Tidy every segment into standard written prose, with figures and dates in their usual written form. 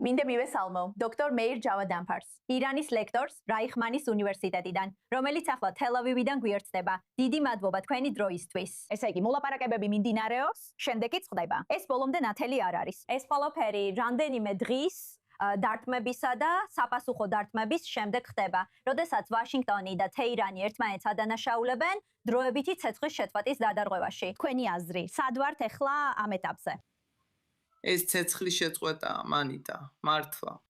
მინდა მივესალმო დოქტორ მეირ ჯავად-დანფარს, ირანის ლექტორს რაიხმანის უნივერსიტეტიდან, რომელიც ახლა თელ-ავივიდან გვიერთდება. დიდი მადლობა თქვენი დროისთვის. ესე იგი, მოლაპარაკებები მიმდინარეობს, შემდეგ კი წყდება. ეს ბოლომდე ნათელი არ არის. ეს ყველაფერი რამდენიმე დღის დარტყმებისა და საპასუხო დარტყმების შემდეგ ხდება, როდესაც ვაშინგტონი და თეირანი ერთმანეთს ადანაშაულებენ დროებითი ცეცხლის შეწყვეტის დადარღვევაში. თქვენი აზრი, სად ვართ ახლა ამ ეტაპზე? ეს ცეცხლის შეწყვეტა, მანიტა, მართლა.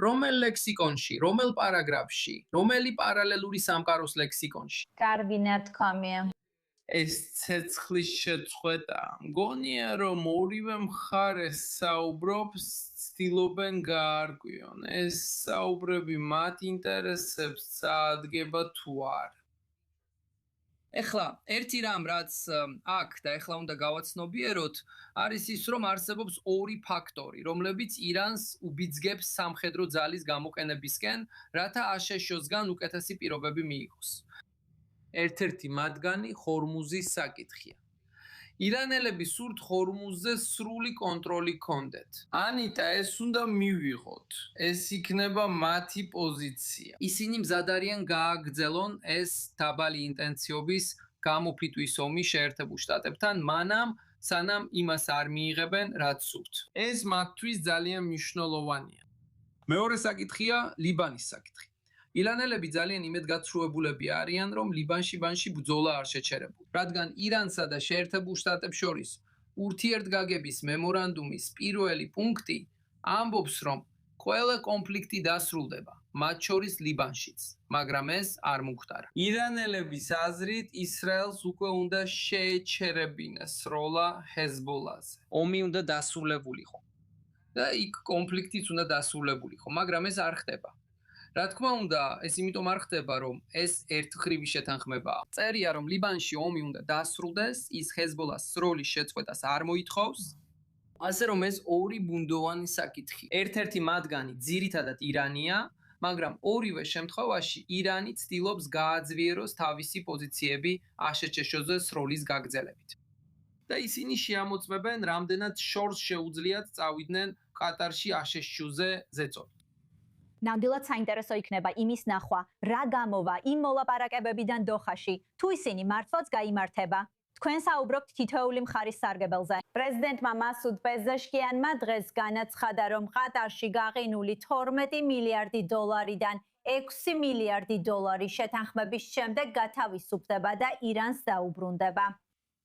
რომელ ლექსიკონში, რომელ პარაგრაფში, რომელი პარალელური სამყაროს ლექსიკონში? კარგი ნათქვამია. ეს ცეცხლის შეწყვეტა, მგონია რომ ორივე მხარეს საუბრობს, ცდილობენ გაარკვიონ, ეს საუბრები მათ ინტერესებს წაადგება თუ არ. ეხლა, ერთი რამ, რაც აქ და ეხლა უნდა გავაცნობიეროთ, არის ის, რომ არსებობს ორი ფაქტორი, რომლებიც ირანს უბიძგებს სამხედრო ძალის გამოყენებისკენ, რათა აშშ-ოსგან უკეთესი პირობები მიიღოს. ერთ-ერთი მათგანი ხორმუზის საკითხია. ირანელები სურთ ხორმუზზე სრული კონტროლი ჰქონდეთ. ანიტა, ეს უნდა მივიღოთ. ეს იქნება მათი პოზიცია. ისინი მზად არიან გააგრძელონ ეს დაბალი ინტენსივობის გამოფიტვის ომი შეერთებულ შტატებთან, მანამ სანამ იმას არ მიიღებენ, რაც სურთ. ეს მათთვის ძალიან მნიშვნელოვანია. მეორე საკითხია ლიბანის საკითხი. ირანელები ძალიან იმედგაცრუებულები არიან, რომ ლიბანში ბრძოლა არ შეჩერებულ, რადგან ირანსა და შეერთებულ შტატებს შორის ურთიერთგაგების მემორანდუმის პირველი პუნქტი ამბობს, რომ ყველა კონფლიქტი დასრულდება, მათ შორის ლიბანშიც, მაგრამ ეს არ მომხდარა. ირანელების აზრით, ისრაელს უკვე უნდა შეეჩერებინეს როლა ჰეზბოლაზე. ომი უნდა დასრულებულიყო და იქ კონფლიქტიც უნდა დასრულებულიყო, მაგრამ ეს არ ხდება. რა თქმა უნდა, ეს იმიტომ არ ხდება, რომ ეს ერთხრივი შეთანხმებაა. წერია, რომ ლიბანში ომი უნდა დასრულდეს, ის ჰეზბოლას სროლის შეწყვეტას არ მოითხოვს, ასე რომ ეს ორი ბუნდოვანი საკითხია. ერთ-ერთი მათგანი ძირითადად ირანია, მაგრამ ორივე შემთხვევაში ირანი ცდილობს გააძლიეროს თავისი პოზიციები აშშ-ზე სროლის გაგრძელებით. და ისინი შეამოწმებენ, რამდენად შორს შეუძლიათ წავიდნენ ყატარში აშშ-ზე ზეწოლ. ნამდვილად საინტერესო იქნება იმის ნახვა, რა გამოვა იმ მოლაპარაკებებიდან დოხაში, თუ ისინი მართლაც გაიმართება. თქვენ საუბრობთ თითოეული მხარის სარგებელზე. პრეზიდენტმა მასუდ პეზეშკიანმა დღეს განაცხადა, რომ ყატარში გაყინული 12 მილიარდი დოლარიდან 6 მილიარდი დოლარი შეთანხმების შემდეგ გათავისუფლდება და ირანს დაუბრუნდება.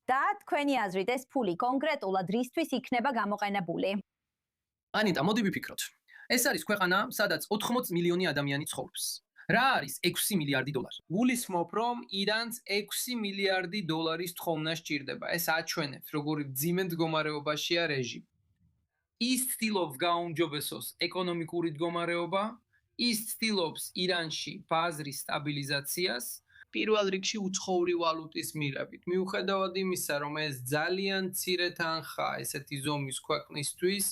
და თქვენი აზრით, ეს ფული კონკრეტულად რისთვის იქნება გამოყენებული? ანიტა, მოდი ვიფიქროთ. ეს არის ქვეყანა, სადაც 80 მილიონი ადამიანი ცხოვრობს. რა არის 6 მილიარდი დოლარი? გულისხმობ, რომ ირანს 6 მილიარდი დოლარის თხოვნა სჭირდება. ეს აჩვენებს, როგორი მძიმე მდგომარეობაშია რეჟიმი. ის ცდილობს გააუმჯობესოს ეკონომიკური მდგომარეობა, ის ცდილობს ირანში ბაზრის სტაბილიზაციას, პირველ რიგში უცხოური ვალუტის მიღებით. მიუხედავად იმისა, რომ ეს ძალიან მცირე თანხაა ესეთი ზომის ქვეყნისთვის,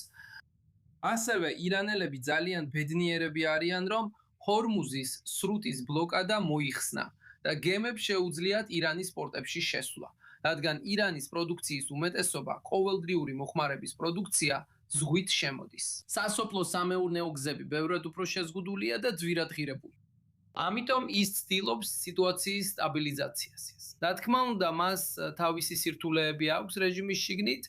ასევე ირანელები ძალიან ბედნიერები არიან, რომ ჰორმუზის სრუტის ბლოკადა მოიხსნა და გემებს შეუძლიათ ირანის პორტებში შესვლა, რადგან ირანის პროდუქციის უმეტესობა, ყოველდღიური მოხმარების პროდუქცია ზღვით შემოდის. სასოფლო სამეურნეო გზები ბევრად უფრო შეზღუდულია და ძვირადღირებული. ამიტომ ის ცდილობს სიტუაციის სტაბილიზაციას. რა თქმა უნდა, მას თავისი სირთულეები აქვს რეჟიმის შიგნით.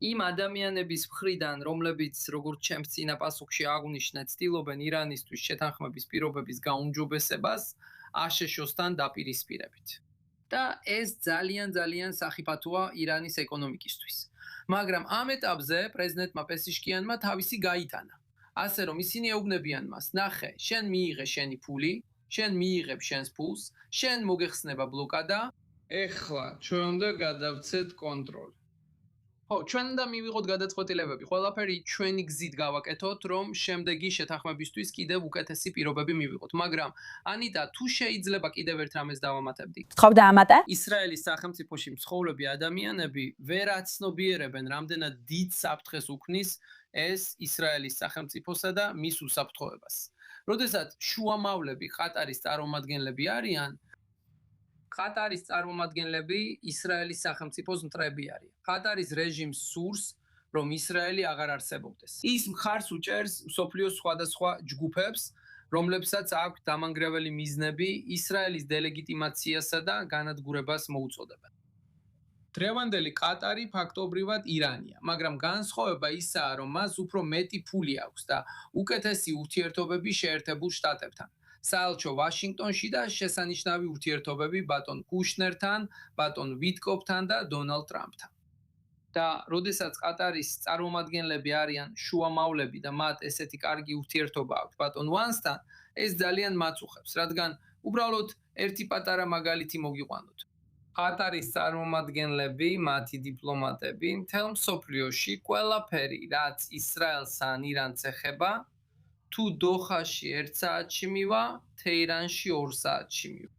იმ ადამიანების მხრიდან, რომლებიც როგორც ჩემს წინა პასუხში აღვნიშნე, ცდილობენ ირანისთვის შეთანხმების პირობების გაუმჯობესებას აშშ-ოსთან დაპირისპირებით. და ეს ძალიან სახიფათოა ირანის ეკონომიკისთვის. მაგრამ ამ ეტაპზე პრეზიდენტმა პეზეშკიანმა თავისი გაიტანა. ასე რომ ისინი ეუბნებიან მას, ნახე, შენ მიიღე შენი ფული, შენ მიიღებ შენს ფულს, შენ მოგეხსნება ბლოკადა, ეხლა ჩვენ უნდა გადავცეთ კონტროლი. ხო, ჩვენ უნდა მივიღოთ გადაწყვეტილებები, ყველაფერი ჩვენი გზით გავაკეთოთ, რომ შემდეგი შეთანხმებისთვის კიდევ უკეთესი პირობები მივიღოთ. მაგრამ ანიტა, თუ შეიძლება კიდევ ერთ რამეს დავამატებდი. გთხოვდა ამატა? ისრაელის სახელმწიფოში მცხოვრები ადამიანები ვერ აცნობიერებენ, რამდენად დიდ საფრთხეს უქმნის ეს ისრაელის სახელმწიფოსა და მის უსაფრთხოებას. როდესაც შუამავლები ყატარის წარმომადგენლები არიან, ყატარის წარმომადგენლები ისრაელის სახელმწიფოს მტრები არიან. ყატარის რეჟიმს სურს, რომ ისრაელი აღარ არსებობდეს. ის მხარს უჭერს მსოფლიოს სხვადასხვა ჯგუფებს, რომლებსაც აქვს დამანგრეველი მიზნები ისრაელის დელეგიტიმაციასა და განადგურებას მოუწოდებენ. დღევანდელი ყატარი ფაქტობრივად ირანია, მაგრამ განსხვავება ისაა, რომ მას უფრო მეტი ფული აქვს და უკეთესი ურთიერთობები შეერთებულ შტატებთან. საელჩო ვაშინგტონში და შესანიშნავი ურთიერთობები ბატონ კუშნერთან, ბატონ ვიტკოფთან და დონალდ ტრამპთან. და როდესაც ყატარის წარმომადგენლები არიან შუამავლები და მათ ესეთი კარგი ურთიერთობა აქვს ბატონ ვანსთან, ეს ძალიან მაწუხებს, რადგან უბრალოდ ერთი პატარა მაგალითი მოგიყვანოთ. ყატარის წარმომადგენლები, მათი დიპლომატები, მთელ მსოფლიოში ყველაფერი, რაც ისრაელს ან ირანს ეხება, თუ დოხაში 1 საათში მივა, თეირანში 2 საათში მივა.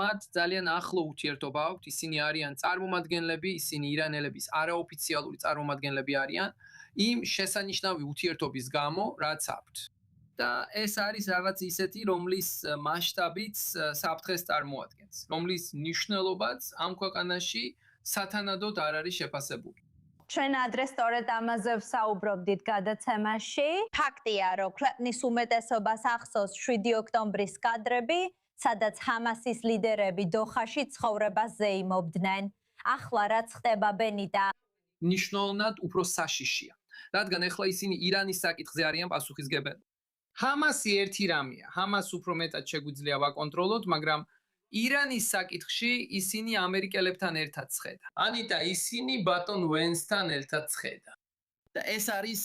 მათ ძალიან ახლო ურთიერთობა აქვთ, ისინი არიან წარმომადგენლები, ისინი ირანელების არაოფიციალური წარმომადგენლები არიან იმ შესანიშნავი ურთიერთობის გამო, რაც აქვთ. და ეს არის რაღაც ისეთი, რომლის მასშტაბიც საფრთხეს წარმოადგენს, რომლის მნიშვნელობაც ამ ქვეყანაში სათანადოდ არ არის შეფასებული. ჩვენ ადრე სწორედ ამაზე ვსაუბრობდით გადაცემაში. ფაქტია, რომ ქვეყნის უმეტესობას ახსოვს 7 ოქტომბრის კადრები, სადაც ჰამასის ლიდერები დოხაში ცხოვრებას ზეიმობდნენ. ახლა რაც ხდება ბენიდა? მნიშვნელოვნად უფრო საშიშია, რადგან ახლა ისინი ირანის საკითხზე არიან პასუხისმგებელი. ჰამასი ერთი რამეა, ჰამას უფრო მეტად შეგვიძლია ვაკონტროლოთ, მაგრამ ირანის საკითხში ისინი ამერიკელებთან ერთად ცხედა. ანიტა, ისინი ბატონ ვენსთან ერთად ცხედა. და ეს არის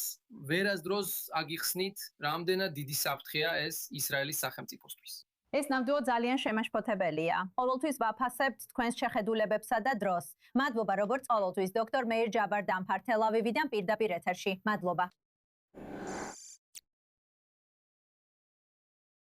ვერასდროს აგიხსნით, რამდენად დიდი საფრთხეა ეს ისრაელის სახელმწიფოსთვის. ეს ნამდვილად ძალიან შემაშფოთებელია. ყოველთვის ვაფასებთ თქვენს შეხედულებებსა და დროს. მადლობა როგორც ყოველთვის დოქტორ მეირ ჯაბარ დამფარ თელ ავივიდან პირდაპირ ეთერში. მადლობა.